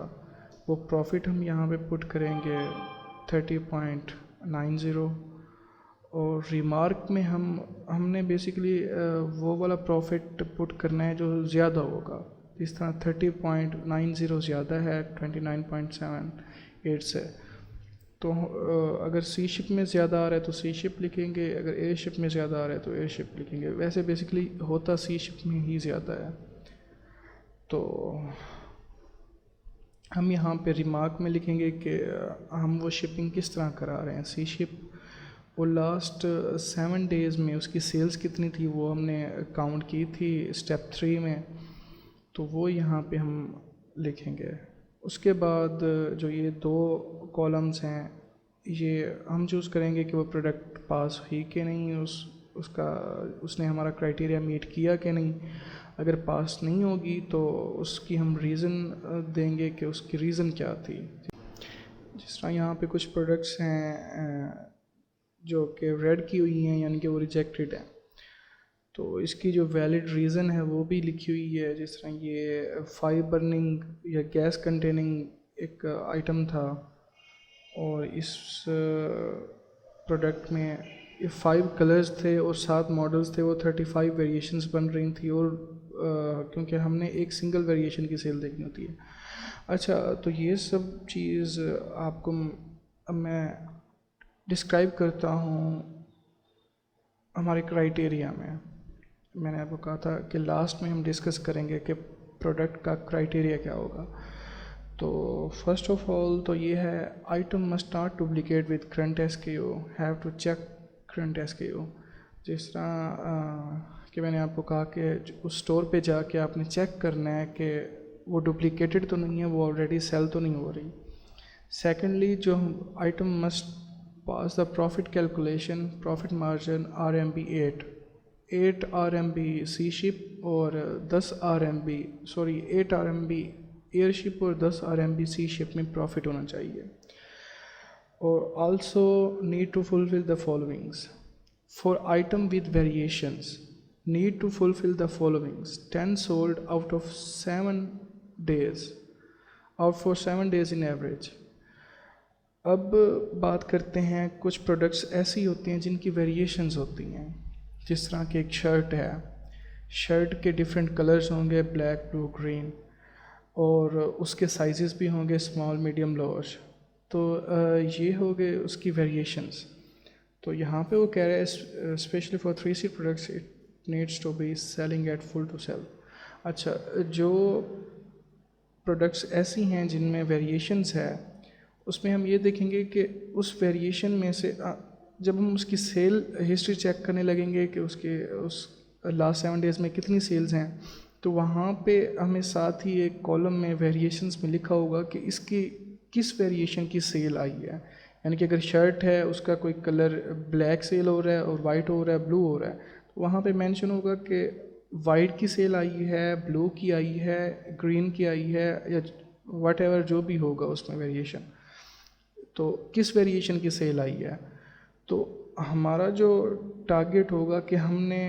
वो प्रॉफिट हम यहाँ पे पुट करेंगे 30.90। और रिमार्क में हमने बेसिकली वो वाला प्रॉफिट पुट करना है जो ज़्यादा होगा। इस तरह 30.90 ज़्यादा है 29.78 से। तो अगर सी शिप में ज़्यादा आ रहा है तो सी शिप लिखेंगे, अगर एयर शिप में ज़्यादा आ रहा है तो एयर शिप लिखेंगे। वैसे बेसिकली होता सी शिप में ही ज़्यादा है। तो हम यहाँ पे रिमार्क में लिखेंगे कि हम वो शिपिंग किस तरह करा रहे हैं। सी शिप, वो लास्ट 7 डेज़ में उसकी सेल्स कितनी थी वो हमने काउंट की थी स्टेप 3 में, तो वो यहाँ पे हम लिखेंगे। उसके बाद जो ये 2 कॉलम्स हैं, ये हम चूज़ करेंगे कि वो प्रोडक्ट पास हुई कि नहीं, उसने हमारा क्राइटेरिया मीट किया कि नहीं। अगर पास नहीं होगी तो उसकी हम रीज़न देंगे कि उसकी रीज़न क्या थी। जिस तरह यहाँ पे कुछ प्रोडक्ट्स हैं जो कि रेड की हुई हैं, यानी कि वो रिजेक्टेड हैं। तो इसकी जो वैलिड रीज़न है वो भी लिखी हुई है, जिस तरह ये फाइव बर्निंग या गैस कंटेनिंग एक आइटम था, और इस प्रोडक्ट में ये 5 कलर्स थे और 7 मॉडल्स थे, वो 35 वेरिएशंस बन रही थी, और क्योंकि हमने एक सिंगल वेरिएशन की सेल देखनी होती है। अच्छा, तो ये सब चीज़ आपको अब मैं डिस्क्राइब करता हूँ हमारे क्राइटेरिया में। मैंने आपको कहा था कि लास्ट में हम डिस्कस करेंगे कि प्रोडक्ट का क्राइटेरिया क्या होगा। तो फर्स्ट ऑफ ऑल तो ये है, item must not duplicate with current SKU, have to check current SKU। जिस तरह कि मैंने आपको कहा कि उस स्टोर पे जाके आपने चेक करना है कि वो डुप्लीकेटेड तो नहीं है, वो ऑलरेडी सेल तो नहीं हो रही। सेकेंडली, जो item must pass the profit calculation, profit margin RMB 8 RMB sea ship और 10 RMB 8 RMB एयर शिप और 10 RMB सी शिप में प्रॉफिट होना चाहिए। और also need to fulfil the followings for item with variations, need to fulfil the followings 10 sold out of 7 days, out for 7 days in average. अब बात करते हैं, कुछ प्रोडक्ट्स ऐसी होती हैं जिनकी वेरिएशंस होती हैं, जिस तरह की एक शर्ट है, शर्ट के डिफरेंट कलर्स होंगे, ब्लैक, ब्लू, ग्रीन, और उसके साइजेस भी होंगे, स्मॉल, मीडियम, लार्ज। तो ये हो गए उसकी वेरिएशंस। तो यहाँ पे वो कह रहे हैं specially for 3C products it needs to be selling at full to sell. अच्छा, जो प्रोडक्ट्स ऐसी हैं जिनमें वेरिएशंस है, उसमें हम ये देखेंगे कि उस वेरिएशन में से जब हम उसकी सेल हिस्ट्री चेक करने लगेंगे कि उस लास्ट 7 days में कितनी सेल्स हैं, तो वहाँ पे हमें साथ ही एक कॉलम में वेरिएशंस में लिखा होगा कि इसकी किस वेरिएशन की सेल आई है। यानी कि अगर शर्ट है, उसका कोई कलर ब्लैक सेल हो रहा है और वाइट हो रहा है, ब्लू हो रहा है, तो वहाँ पे मेंशन होगा कि वाइट की सेल आई है, ब्लू की आई है, ग्रीन की आई है, या वट एवर जो भी होगा उसमें वेरिएशन, तो किस वेरिएशन की सेल आई है। तो हमारा जो टारगेट होगा कि हमने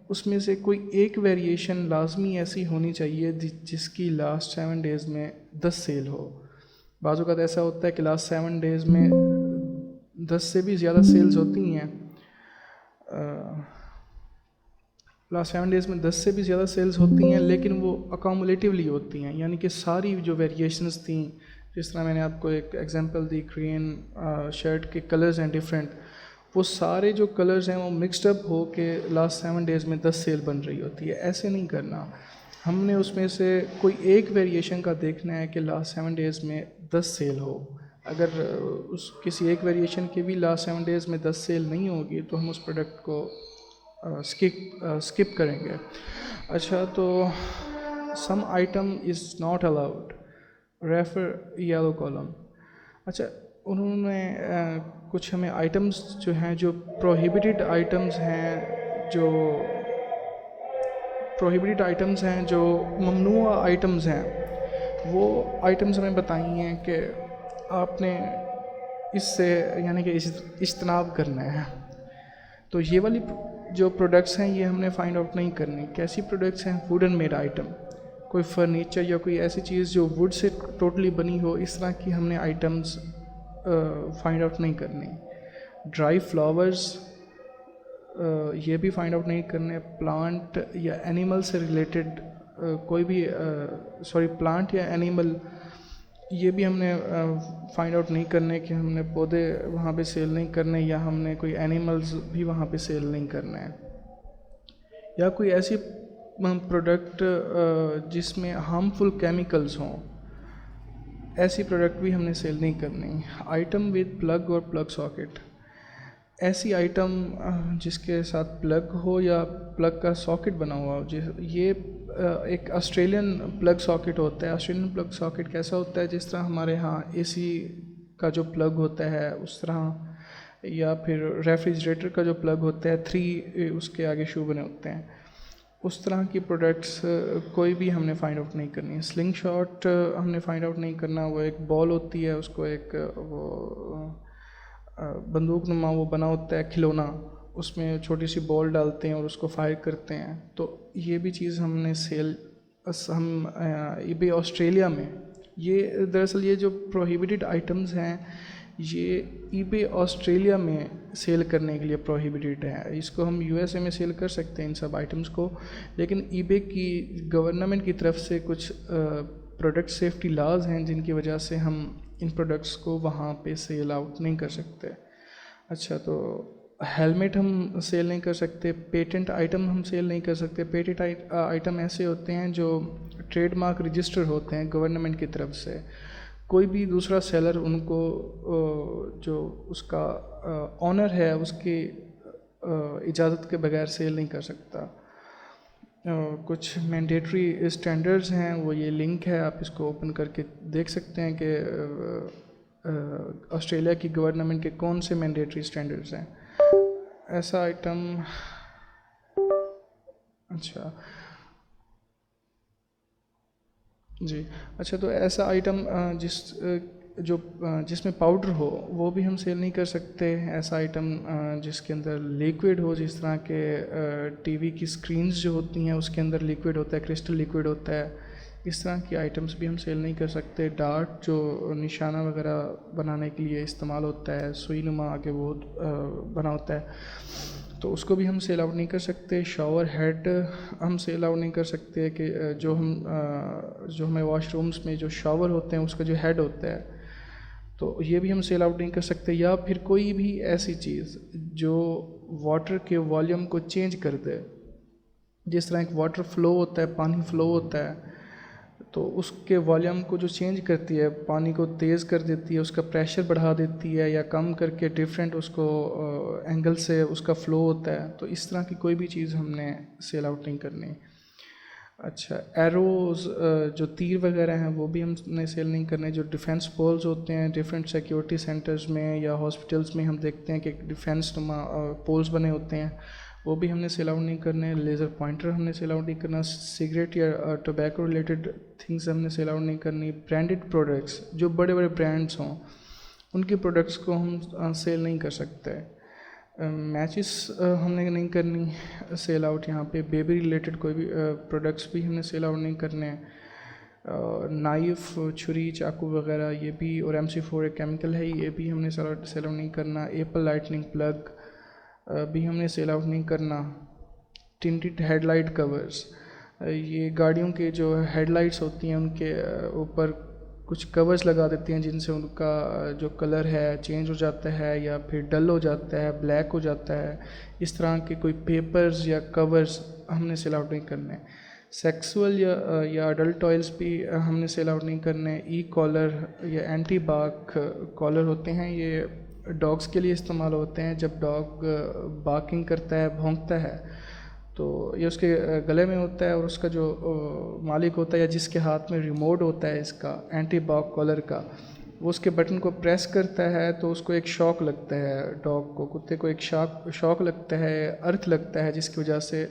उसमें से कोई एक वेरिएशन लाजमी ऐसी होनी चाहिए जिसकी लास्ट 7 days में 10 सेल हो। बाज़ औक़ात ऐसा होता है कि लास्ट 7 days में 10 से भी ज़्यादा सेल्स होती हैं, लास्ट 7 days में 10 से भी ज़्यादा सेल्स होती हैं, लेकिन वो अकोमुलेटिवली होती हैं, यानी कि सारी जो वेरिएशंस थी, जिस तरह मैंने आपको एक एग्जांपल दी, ग्रीन शर्ट के कलर्स हैं डिफरेंट, वो सारे जो कलर्स हैं वो मिक्सड अप हो के लास्ट 7 days में 10 सेल बन रही होती है। ऐसे नहीं करना, हमने उसमें से कोई एक वेरिएशन का देखना है कि लास्ट 7 days में 10 सेल हो। अगर उस किसी एक वेरिएशन की भी लास्ट 7 days में 10 सेल नहीं होगी तो हम उस प्रोडक्ट को स्किप करेंगे। अच्छा, तो some item is not allowed, refer yellow column. अच्छा, उन्होंने कुछ हमें आइटम्स जो हैं, जो प्रोहिबिटेड आइटम्स हैं, जो ममनुआ आइटम्स हैं, वो आइटम्स हमें बताई हैं कि आपने इससे यानी कि इज्तनाब करना है। तो ये वाली जो प्रोडक्ट्स हैं ये हमने फाइंड आउट नहीं करनी। कैसी प्रोडक्ट्स हैं? वुडन मेड आइटम, कोई फर्नीचर या कोई ऐसी चीज़ जो वुड से टोटली बनी हो, इस तरह की हमने आइटम्स फाइंड आउट नहीं करनी। ड्राई फ्लावर्स ये भी फाइंड आउट नहीं करने। प्लांट या एनिमल से रिलेटेड कोई भी प्लांट या एनिमल, ये भी हमने फाइंड आउट नहीं करने कि हमने पौधे वहाँ पे सेल नहीं करने, या हमने कोई एनिमल्स भी वहाँ पे सेल नहीं करना है, या कोई ऐसी प्रोडक्ट जिसमें हार्मफुल केमिकल्स हों, ऐसी प्रोडक्ट भी हमने सेल नहीं करनी। आइटम विद प्लग और प्लग सॉकेट, ऐसी आइटम जिसके साथ प्लग हो या प्लग का सॉकेट बना हुआ हो। ये एक ऑस्ट्रेलियन प्लग सॉकेट होता है। ऑस्ट्रेलियन प्लग सॉकेट कैसा होता है? जिस तरह हमारे यहाँ एसी का जो प्लग होता है उस तरह, या फिर रेफ्रिजरेटर का जो प्लग होता है 3 उसके आगे शू बने होते हैं, उस तरह की प्रोडक्ट्स कोई भी हमने फाइंड आउट नहीं करनी है। स्लिंग शॉट हमने फाइंड आउट नहीं करना। वो एक बॉल होती है, उसको एक वो बंदूक नुमा वो बना होता है खिलौना, उसमें छोटी सी बॉल डालते हैं और उसको फायर करते हैं। तो ये भी चीज़ हमने सेल हम eBay ऑस्ट्रेलिया में, ये दरअसल ये जो प्रोहिबिटेड आइटम्स हैं ये eBay ऑस्ट्रेलिया में सेल करने के लिए प्रोहिबिटेड है। इसको हम यूएसए में सेल कर सकते हैं इन सब आइटम्स को, लेकिन eBay की गवर्नमेंट की तरफ से कुछ प्रोडक्ट सेफ्टी लॉज हैं जिनकी वजह से हम इन प्रोडक्ट्स को वहाँ पे सेल आउट नहीं कर सकते। अच्छा, तो हेलमेट हम सेल नहीं कर सकते, पेटेंट आइटम हम सेल नहीं कर सकते। पेटेंट आइटम ऐसे होते हैं जो ट्रेडमार्क रजिस्टर होते हैं गवर्नमेंट की तरफ से। कोई भी दूसरा सेलर उनको जो उसका ऑनर है उसकी इजाज़त के बगैर सेल नहीं कर सकता। कुछ मैंडेटरी स्टैंडर्ड्स हैं, वो ये लिंक है, आप इसको ओपन करके देख सकते हैं कि ऑस्ट्रेलिया की गवर्नमेंट के कौन से मैंडेटरी स्टैंडर्ड्स हैं। ऐसा आइटम, अच्छा जी, अच्छा, तो ऐसा आइटम जिसमें पाउडर हो वो भी हम सेल नहीं कर सकते। ऐसा आइटम जिसके अंदर लिक्विड हो, जिस तरह के टीवी की स्क्रीन्स जो होती हैं उसके अंदर लिक्विड होता है, क्रिस्टल लिक्विड होता है, इस तरह की आइटम्स भी हम सेल नहीं कर सकते। डार्ट जो निशाना वगैरह बनाने के लिए इस्तेमाल होता है, सुई नुमा आगे वो बना होता है, तो उसको भी हम सेल आउट नहीं कर सकते। शावर हेड हम सेल आउट नहीं कर सकते कि जो हमें वॉशरूम्स में जो शावर होते हैं उसका जो हेड होता है, तो ये भी हम सेल आउट नहीं कर सकते। या फिर कोई भी ऐसी चीज़ जो वाटर के वॉल्यूम को चेंज कर दे, जिस तरह एक वाटर फ्लो होता है, पानी फ्लो होता है, तो उसके वॉल्यूम को जो चेंज करती है, पानी को तेज़ कर देती है, उसका प्रेशर बढ़ा देती है, या कम करके डिफरेंट उसको एंगल से उसका फ़्लो होता है, तो इस तरह की कोई भी चीज़ हमने सेल आउट नहीं करनी। अच्छा, एरोज़ जो तीर वगैरह हैं वो भी हमने सेल नहीं करने। जो डिफेंस पोल्स होते हैं डिफरेंट सिक्योरिटी सेंटर्स में या हॉस्पिटल्स में हम देखते हैं कि डिफेंस पोल्स बने होते हैं, वो भी हमने सेल आउट नहीं करने। लेज़र पॉइंटर हमने सेल आउट नहीं करना। सिगरेट या टोबैको रिलेटेड थिंग्स हमने सेल आउट नहीं करनी। ब्रांडेड प्रोडक्ट्स जो बड़े बड़े ब्रांड्स हों उनके प्रोडक्ट्स को हम सेल नहीं कर सकते। मैचेस हमने नहीं करनी सेल आउट यहाँ पे। बेबी रिलेटेड कोई भी प्रोडक्ट्स भी हमने सेल आउट नहीं करने। नाइफ़, छुरी, चाकू वगैरह ये भी, और MC4 एक केमिकल है, ये भी हमने सेल आउट नहीं करना। एप्पल लाइटनिंग प्लग भी हमने सेल आउट नहीं करना। टिंटेड हेडलाइट कवर्स, ये गाड़ियों के जो हेडलाइट्स होती हैं उनके ऊपर कुछ कवर्स लगा देती हैं जिनसे उनका जो कलर है चेंज हो जाता है या फिर डल हो जाता है, ब्लैक हो जाता है। इस तरह के कोई पेपर्स या कवर्स हमने सेल आउट नहीं करने। सेक्सुअल या अडल्ट टॉयल्स भी हमने सेल आउट नहीं करने। ई कॉलर या एंटी बार्क कॉलर होते हैं, ये डॉग्स के लिए इस्तेमाल होते हैं। जब डॉग बार्किंग करता है, भौंकता है, तो ये उसके गले में होता है, और उसका जो मालिक होता है या जिसके हाथ में रिमोट होता है इसका एंटी बार्क कॉलर का, वो उसके बटन को प्रेस करता है तो उसको एक शॉक लगता है, डॉग को, कुत्ते को एक शॉक लगता है, अर्थ लगता है, जिसकी वजह से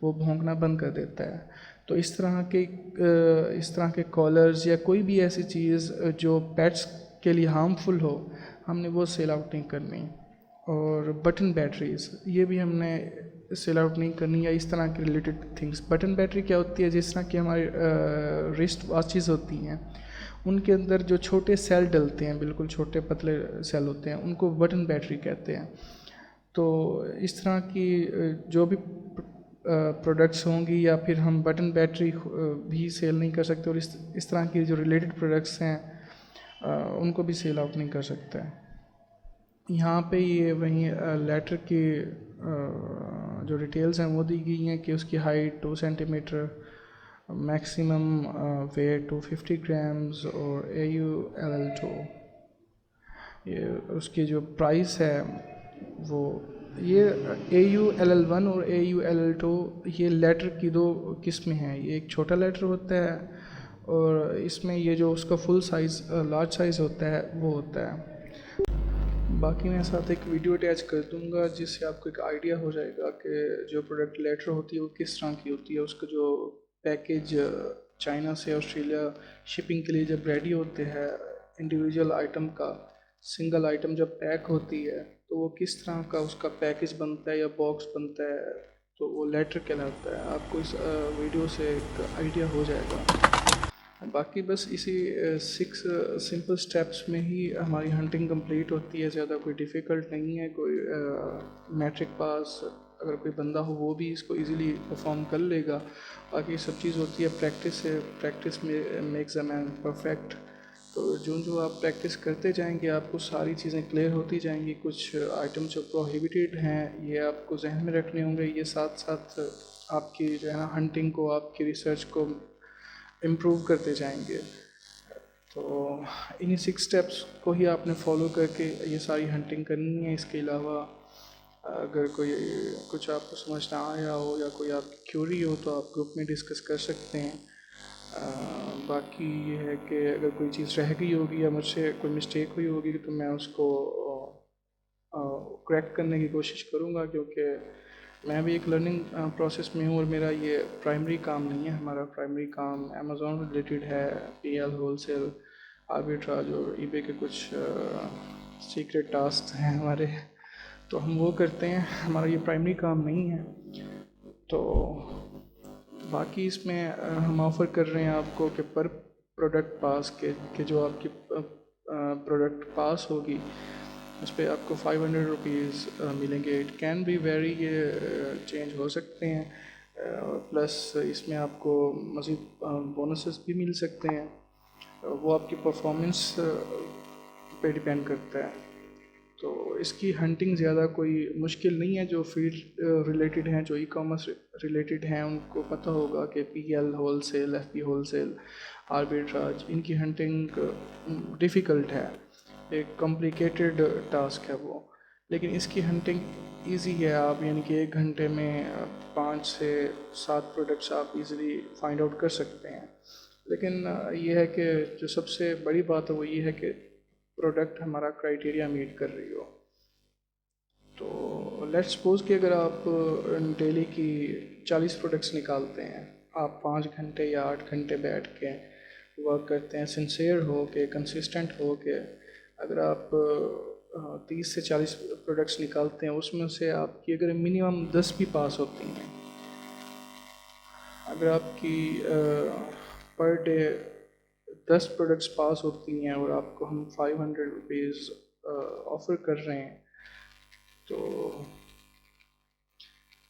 वो भौंकना बंद कर देता है। तो इस तरह के कॉलर्स या कोई भी ऐसी चीज़ जो पेट्स के लिए हार्मफुल हो, हमने वो सेल आउट नहीं करनी। और बटन बैटरीज, ये भी हमने सेल आउट नहीं करनी, या इस तरह के रिलेटेड थिंग्स। बटन बैटरी क्या होती है, जिस तरह की हमारी रिस्ट वॉचेस होती हैं उनके अंदर जो छोटे सेल डलते हैं, बिल्कुल छोटे पतले सेल होते हैं, उनको बटन बैटरी कहते हैं। तो इस तरह की जो भी प्रोडक्ट्स होंगी, या फिर हम बटन बैटरी भी सेल नहीं कर सकते, और इस तरह की जो रिलेटेड प्रोडक्ट्स हैं उनको भी सेल आउट नहीं कर सकते। यहाँ पे ये वहीं लेटर की जो डिटेल्स हैं वो दी गई हैं कि उसकी height 2 centimetre, maximum weight 250 grams, और AULL2। ये उसकी जो प्राइस है वो, ये AULL1 और AULL2 ये लेटर की 2 किस्में हैं। ये एक छोटा लेटर होता है, और इसमें ये जो उसका फुल साइज़ लार्ज साइज़ होता है वो होता है। बाकी मैं साथ एक वीडियो अटैच कर दूंगा जिससे आपको एक आइडिया हो जाएगा कि जो प्रोडक्ट लेटर होती है वो किस तरह की होती है। उसका जो पैकेज चाइना से ऑस्ट्रेलिया शिपिंग के लिए जब रेडी होते हैं इंडिविजुअल आइटम का, सिंगल आइटम जब पैक होती है तो वो किस तरह का उसका पैकेज बनता है या बॉक्स बनता है, तो वो लेटर कहलाता है। आपको इस वीडियो से एक आइडिया हो जाएगा। बाकी बस इसी 6 सिंपल स्टेप्स में ही हमारी हंटिंग कंप्लीट होती है। ज़्यादा कोई डिफ़िकल्ट नहीं है। कोई मैट्रिक पास अगर कोई बंदा हो वो भी इसको इजीली परफॉर्म कर लेगा। बाकी सब चीज़ होती है प्रैक्टिस से। प्रैक्टिस में मेक्स अ मैन परफेक्ट। तो जो जो आप प्रैक्टिस करते जाएंगे आपको सारी चीज़ें क्लियर होती जाएंगी। कुछ आइटम जो प्रोहिबिटेड हैं ये आपको जहन में रखने होंगे। ये साथ साथ आपकी जो है ना हंटिंग को, आपकी रिसर्च को इम्प्रूव करते जाएंगे। तो इन्हीं 6 स्टेप्स को ही आपने फॉलो करके ये सारी हंटिंग करनी है। इसके अलावा अगर कोई कुछ आपको समझ ना आया हो या कोई आपकी क्यूरी हो तो आप ग्रुप में डिस्कस कर सकते हैं। बाकी ये है कि अगर कोई चीज़ रह गई होगी या मुझसे कोई मिस्टेक हुई होगी तो मैं उसको करेक्ट करने की कोशिश करूँगा, क्योंकि मैं भी एक लर्निंग प्रोसेस में हूँ और मेरा ये प्राइमरी काम नहीं है। हमारा प्राइमरी काम अमेज़ॉन रिलेटेड है, पीएल होलसेल आर्बिट्राज और ईबे के कुछ सीक्रेट टास्क हैं हमारे, तो हम वो करते हैं। हमारा ये प्राइमरी काम नहीं है। तो बाकी इसमें हम ऑफ़र कर रहे हैं आपको कि पर प्रोडक्ट पास के जो आपकी प्रोडक्ट पास होगी उस पर आपको 500 रुपीज़ मिलेंगे। इट कैन बी वेरी, ये चेंज हो सकते हैं। प्लस इसमें आपको मज़ीद बोनसेस भी मिल सकते हैं। वो आपकी परफॉर्मेंस पे डिपेंड करता है। तो इसकी हंटिंग ज़्यादा कोई मुश्किल नहीं है। जो फील्ड रिलेटेड हैं, जो ई कॉमर्स रिलेटेड हैं, उनको पता होगा कि PL wholesale, FP wholesale, arbitrage, इनकी हंटिंग डिफ़िकल्ट है, एक कॉम्प्लिकेटेड टास्क है वो। लेकिन इसकी हंटिंग इजी है। आप यानी कि 1 घंटे में 5 से 7 प्रोडक्ट्स आप इजीली फाइंड आउट कर सकते हैं। लेकिन ये है कि जो सबसे बड़ी बात है वो ये है कि प्रोडक्ट हमारा क्राइटेरिया मीट कर रही हो। तो लेट्स सपोज कि अगर आप डेली की 40 प्रोडक्ट्स निकालते हैं, आप 5 घंटे या 8 घंटे बैठ के वर्क करते हैं, सिंसियर हो के, कंसिस्टेंट हो के, अगर आप 30 से 40 प्रोडक्ट्स निकालते हैं, उसमें से आपकी अगर मिनिमम 10 भी पास होती हैं, अगर आपकी पर डे 10 प्रोडक्ट्स पास होती हैं और आपको हम 500 रुपीज़ ऑफ़र कर रहे हैं, तो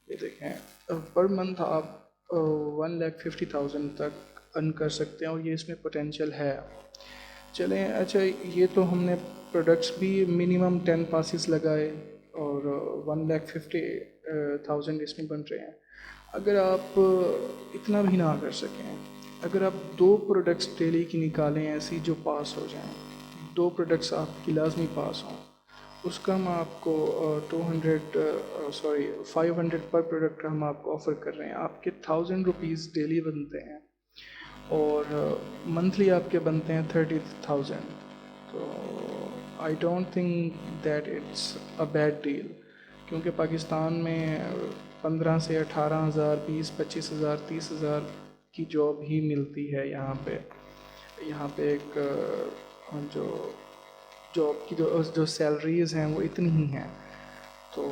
ये देखें पर मंथ आप 1,50,000 तक अर्न कर सकते हैं और ये इसमें पोटेंशियल है। चलें, अच्छा ये तो हमने प्रोडक्ट्स भी मिनिमम 10 पासिस लगाए और 1,50,000 इसमें बन रहे हैं। अगर आप इतना भी ना कर सकें, अगर आप 2 प्रोडक्ट्स डेली की निकालें ऐसी जो पास हो जाएं, 2 प्रोडक्ट्स आपकी लाजमी पास हों, उसका हम आपको 500 पर प्रोडक्ट का हम आपको ऑफ़र कर रहे हैं। आपके 1,000 रुपीज़ डेली बनते हैं और मंथली आपके बनते हैं 30,000। तो I don't think that it's a bad deal, क्योंकि पाकिस्तान में 15 से 18,000, 20-25,000, 30,000 की जॉब ही मिलती है यहाँ पे एक जो जॉब की जो सैलरीज़ हैं वो इतनी ही हैं। तो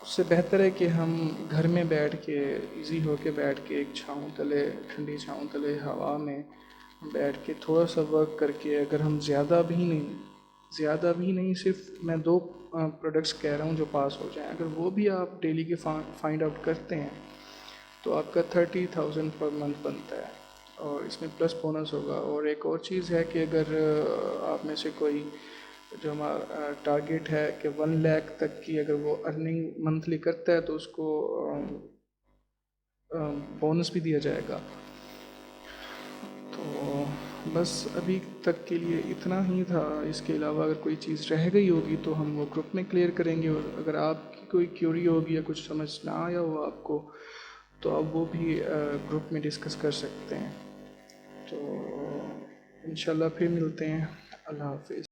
उससे बेहतर है कि हम घर में बैठ के, इजी हो के बैठ के, एक छाँव तले, ठंडी छाँव तले हवा में बैठ के थोड़ा सा वर्क करके, अगर हम ज़्यादा भी नहीं, सिर्फ मैं 2 प्रोडक्ट्स कह रहा हूँ जो पास हो जाएं, अगर वो भी आप डेली के फाइंड आउट करते हैं तो आपका 30,000 पर मंथ बनता है और इसमें प्लस बोनस होगा। और एक और चीज़ है कि अगर आप में से कोई, जो हमारा टारगेट है कि 1 लाख तक की अगर वो अर्निंग मंथली करता है तो उसको बोनस भी दिया जाएगा। तो बस अभी तक के लिए इतना ही था। इसके अलावा अगर कोई चीज़ रह गई होगी तो हम वो ग्रुप में क्लियर करेंगे, और अगर आपकी कोई क्यूरी होगी या कुछ समझ ना आया हो आपको तो आप वो भी ग्रुप में डिस्कस कर सकते हैं। तो इंशाल्लाह फिर मिलते हैं। अल्लाह हाफिज़।